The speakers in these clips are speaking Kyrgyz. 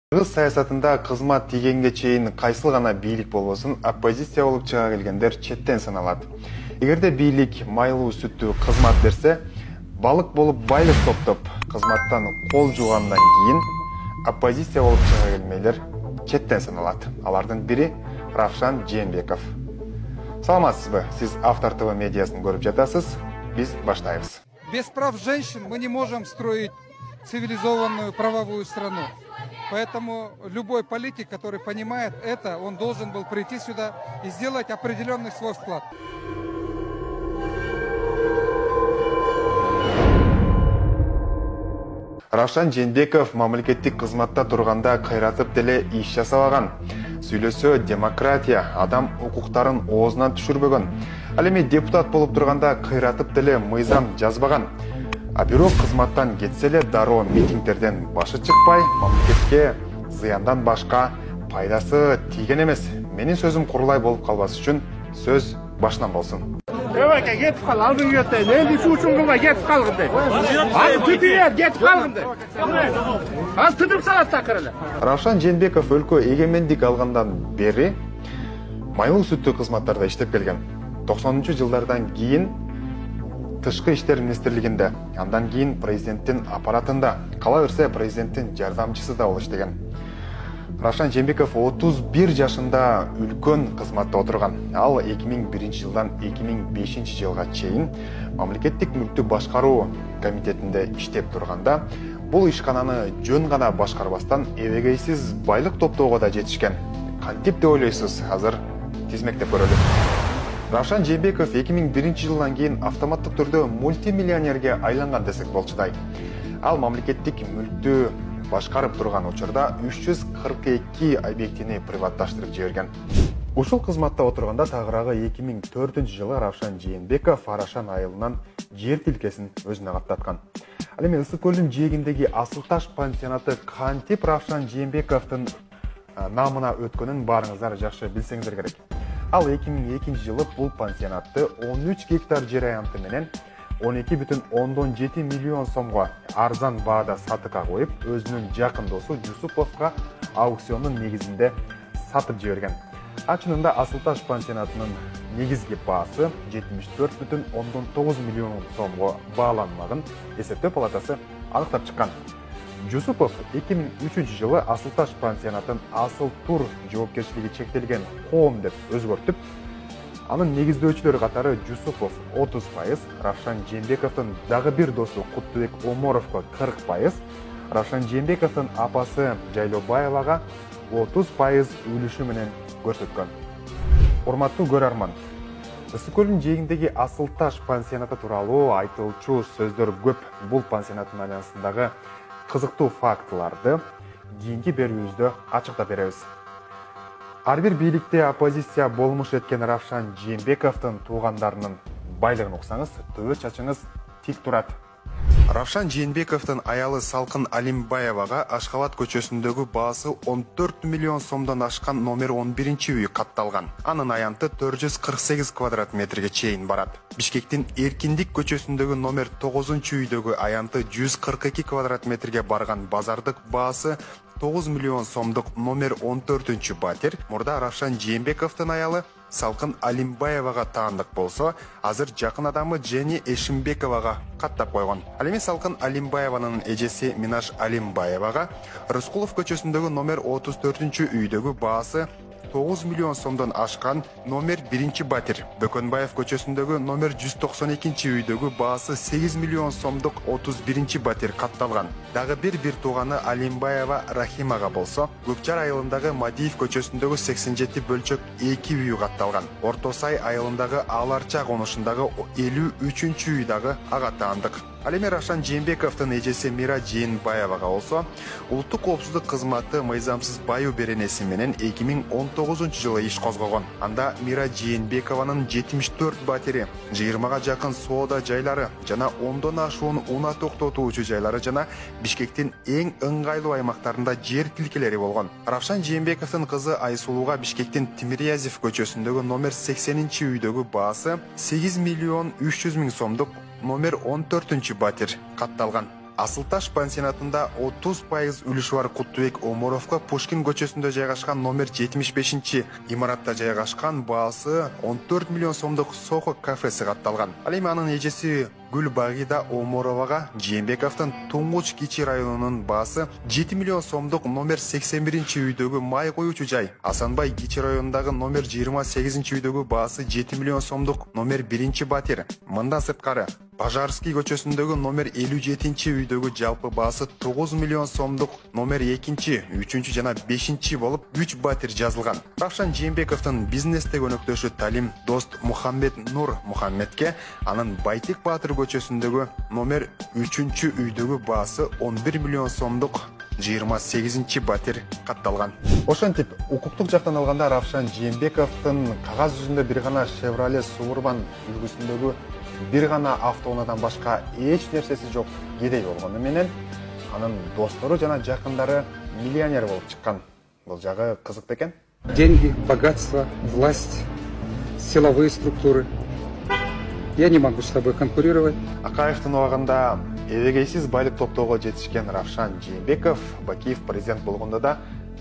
Кыргыз саясатында кызмат тийгенге чейин кайсыл гана бийлик болбосун оппозиция болуп чыга келгендер четтен саналат. Эгерде бийлик майлуу сүттүү кызмат берсе, балык болуп байлык топтоп кызматтан кол жуугандан кийин оппозиция болуп чыга келмейлер четтен саналат. Алардын бири Равшан Жээнбеков. Саламатсызбы? Сиз Автор ТВ медиасын көрүп жатасыз. Биз баштайбыз. Без прав женщин мы не можем строить цивилизованную правовую страну. Поэтому любой политик, который понимает это, он должен был прийти сюда и сделать определенный свой вклад. Равшан Жээнбеков мамлекеттик кызматта турганда кайратып деле иш жасабаган. Сүйлөсө демократия, адам укуктарын оозунан түшүрбөгөн. Ал эми депутат болуп турганда кайратып деле мыйзам жазбаган. А бирок кызматтан кетсе эле дароо митингдерден башы чыкпай, мамлекетке зыяндан башка пайдасы тийген эмес. Менин сөзүм курулай болуп калбас үчүн сөз башынан болсун. Öbeke getip kal, aldın götteyin. Eldi şu uçun kılma, getip kalgındı. Az tütüyer, getip kalgındı. Az tütüp salat takırılı. Равшан Жээнбеков өлкө эгемендик алгандан бери майлуу сүттүү кызматтарда иштеп келген. 90-жылдардан кийин Тышкы иштер министрлигинде, андан кийин президенттин аппаратында, кала берсе президенттин жардамчысы да болуп иштеген. Равшан Жээнбеков 31 жашында үлкөн кызматта отурган. Ал 2001 жылдан 2005 жылга чейин мамлекеттик мүлктү башкаруу комитетинде иштеп турганда, бул ишкананы жөн гана башкарбастан эбегейсиз байлык топтоого да жетишкен. Кантип деп ойлойсуз? Азыр тизмектеп көрөлү. Равшан Жээнбеков 2001 жылдан кийин автоматтык түрдө мультимиллионерге айланган десек болчудай. Ал мамлекеттик мүлктү башкарып турган учурда 342 объектини приватташтырып жиберген. Ушул кызматта отурганда тагыраагы 2004 жылы Равшан Жээнбеков Арашан айылынан жер тилкесин өзүнө каттаткан. Ал эми Ысык көлдүн жээгиндеги Асылташ пансионаты кантип Равшан Жээнбековдун намына өткөнүн баарыңыздар жакшы билсеңиздер керек. Ал 2002 жылы бул пансионатты 13 гектар жер аянты менен 12,7 миллион сомго арзан баада сатыкка коюп, өзүнүн жакын досу Жусуповго аукциондун негизинде сатып жиберген. Чынында Асылташ пансионатынын негизги баасы 74,9 миллион сомго бааланмагын эсептөө палатасы аныктап чыккан. Жусупов 2003 жылы Асылташ пансионатын Асыл Тур жоопкерчилиги чектелген коом деп өзгөртүп, анын негиздөөчүлөрү катары Жусупов 30%, Равшан Жээнбековдун дагы бир досу Куттубек Оморовго 40%, Равшан Жээнбековдун апасы Жайлобаевага 30% үлүшү менен көрсөткөн. Урматтуу көрөрман, Ысык көлдүн жээгиндеги Асылташ пансионаты тууралуу айтылчу сөздөр көп. Бул пансионаттын айланасындагы кызыктуу фактыларды кийинки берүүбүздө ачыктап беребиз. Ар бир бийликте оппозиция болмуш эткен Равшан Жээнбековдун туугандарынын байлыгын уксаңыз, төбө чачыңыз тик турат. Равшан Жээнбековдун аялы Салкын Алимбаевага Ашхабад көчөсүндөгү баасы 14 миллион сомдон ашкан номер 11 үй катталган. Анын аянты 448 квадрат метрге чейин барат. Бишкектин Эркиндик көчөсүндөгү номер 9 үйдөгү аянты 142 квадрат метрге барган базардык баасы 9 миллион сомдук номер 14 батир мурда Равшан Жээнбековдун аялы Салкын Алимбаевага таандык болсо, азыр жакын адамы Жени Эшимбековага каттап койгон. Ал эми Салкын Алимбаеванын эжеси Минаш Алимбаевага Рыскулов көчөсүндөгү номер 34 үйдөгү баасы 9 миллион сомдон ашкан номер 1 батир, Бөкөнбаев көчөсүндөгү номер 192 үйдөгү баасы 8 миллион сомдук 31 батир катталган. Дагы бир тууганы Алимбаева Рахимага болсо, Көкчар айылындагы Мадиев көчөсүндөгү 87 бөлчөк 2 үй катталган. Орто Сай айылындагы Аларча конушундагы 53 үй дагы ага таандык. Ал эми Равшан Жээнбековдун эжеси Мира Жээнбаевага болсо, улуттук коопсуздук кызматы мыйзамсыз баю беренеси менен 2019 жылы иш козгогон. Анда Мира Жээнбекованын 74 батири, 20га жакын соода жайлары жана 10дон ашуун унаа токтотуучу жайлары жана Бишкектин эң ыңгайлуу аймактарында жер тилкелери болгон. Равшан Жээнбековдун кызы Айсулууга Бишкектин Тимирязев көчөсүндөгү номер 80 үйдөгү баасы 8 миллион 300 миң сомдук номер 14 батир катталган. Асылташ пансионатында 30% үлүшү бар Куттубек Оморовго Пушкин көчөсүндө жайгашкан номер 75 имаратта жайгашкан баасы 14 миллион сомдук Сохо кафеси катталган. Ал эми анын эжеси Гүлбагида Оморовага Жээнбековдун Туңгуч Кичи районунун баасы 7 миллион сомдук номер 81 үйдөгү май коюучу жай. Асанбай Кичи районундагы номер 28 үйдөгү баасы 7 миллион сомдук номер 1 батир. Мындан сырткары Пожарский көчөсүндөгү номер 57 үйдөгү жалпы баасы 9 миллион сомдук номер 2, 3 жана 5 болуп 3 батир жазылган. Равшан Жээнбековдун бизнесте өнөктөшү Талим Дост Мухаммед Нур Мухаммедке анын Байтик Батыр көчөсүндөгү номер 3 үйдөгү баасы 11 миллион сомдук 28 батир катталган. Ошентип, укуктук жактан алганда Равшан Жээнбековдун кагаз жүзүндө бир гана Chevrolet Suburban үлгүсүндөгү бир гана автоунаадан башка эч нерсеси жок кедей болгону менен анын достору жана жакындары миллионер болуп чыккан. Бул жагы кызык бекен. Деньги, богатство, власть, силовые структуры. Я не могу с тобой конкурировать. Акаевдин убагында эбегейсиз байлык топтоого жетишкен Равшан Жээнбеков Бакиев президент болгондо да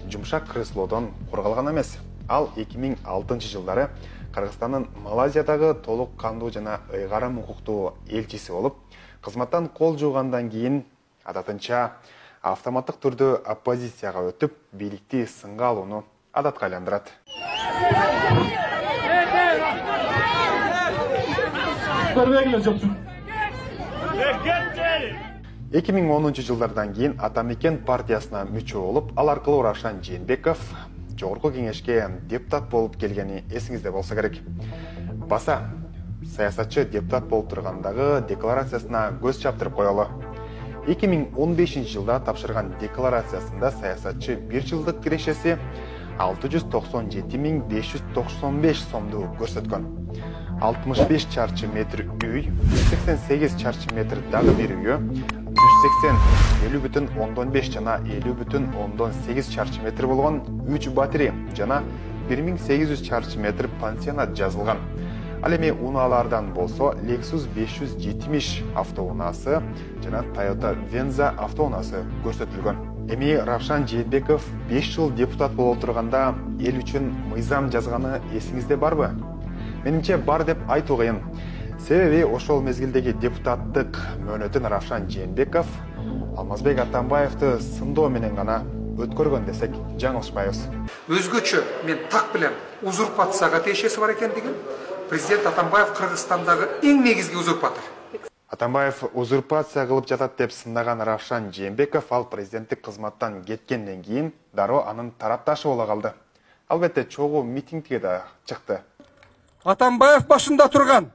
жумшак креслодон кургалган эмес. Ал 2006 жылдары Кыргызстандын Малайзиядагы толук кандуу жана ыйгарым укуктуу элчиси болуп, кызматтан кол жуугандан кийин адатынча автоматтык түрдө оппозицияга өтүп, бийликти сынга алууну адатка айландырат. 2010 жылдардан кийин Атамекен партиясына мүчө болуп, ал аркылуу Равшан Жээнбеков жогорку кеңешке депутат болуп келгени эсиңизде болсо керек. Баса саясатчы депутат болуп тургандагы декларациясына көз чаптырып коелу. 2015 жылда тапшырган декларациясында саясатчы 1 жылдык кирешеси 697.595 сомду көрсөткөн. 65 чарчы метр үй, 188 чарчы метр дагы бир үйү, 180,50,5 жана 50,8 чарчы метр болгон 3 батири жана 1800 чарчы метр пансионат жазылган. Ал эми унаалардан болсо Lexus 570 автоунаасы жана Toyota Venza автоунаасы көрсөтүлгөн. Эми Равшан Жээнбеков 5 жыл депутат болуп турганда эл үчүн мыйзам жазганы эсиңизде барбы? Менимче бар деп айтуу кыйын. Себеби ошол мезгилдеги депутаттык мөөнөтүн Равшан Жээнбеков Алмазбек Атамбаевди сындоо менен гана өткөргөн десек жаңылышпайбыз. Өзгөчө мен так билем, узурпацияга тиешеси бар экендигин. Президент Атамбаев Кыргызстандагы эң негизги узурпатор. Атамбаев узурпация кылып жатат деп сындаган Равшан Жээнбеков ал президенттик кызматтан кеткенден кийин дароо анын тарапташы боло калды. Албетте чогуу митингге да чыкты. Атамбаев башында турган,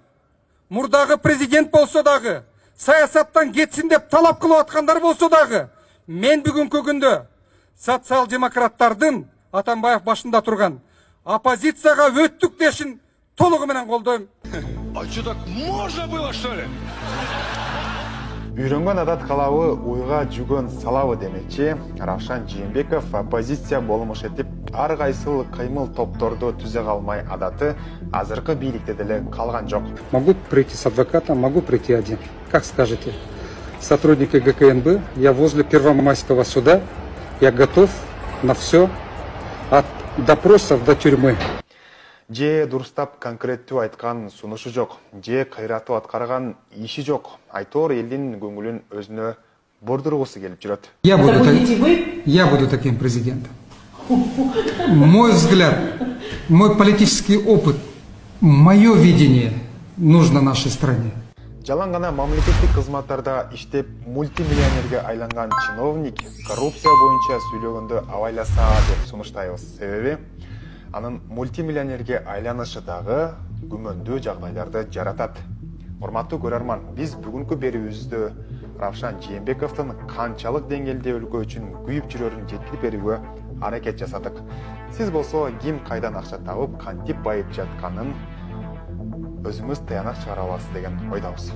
мурдагы президент болсо дагы, саясаттан кетсин деп талап кылып аткандар болсо дагы, мен бүгүнкү күндө социал-демократтардын Атамбаев башында турган оппозицияга өттүк дешин толугу менен колдойм. А что, так можно было, что ли? Үйрөнгөн адат калабы уйга жүгөн салабы демекчи Равшан Жээнбеков оппозиция болмуш этип ар кайсыл кыймыл топторду түзө калмай адаты азыркы бийликте деле калган жок. Могу прийти с адвокатом, могу прийти один. Как скажете. Сотрудники ГКНБ, я возле Первомайского суда, я готов на все, от допросов до тюрьмы. Же дурустап конкреттүү айткан сунушу жок, же кайратуу аткарган иши жок. Айтор элдин көңүлүн өзүнө бордургусу келип жүрөт. Я буду таким президентом. Мой взгляд, мой политический опыт, мое видение нужно нашей стране. Жалаң гана мамлекеттик кызматтарда иштеп мультимиллионерге айланган чиновник коррупция боюнча сүйлөгөндө абайласа деп сунуштайбыз. Себеби анын мультимиллионерге айланышы дагы күмөндүү жагдайларды жаратат. Урматтуу көрөрман, биз бүгүнкү берүүбүздө Равшан Жээнбековдун канчалык деңгээлде өлкө үчүн күйүп жүрөрүн жеткирип берүүгө аракет жасадык. Сиз болсо ким кайдан акча табып, кантип байып жатканын өзүңүз таянак чыгара аласыз деген ойдобуз.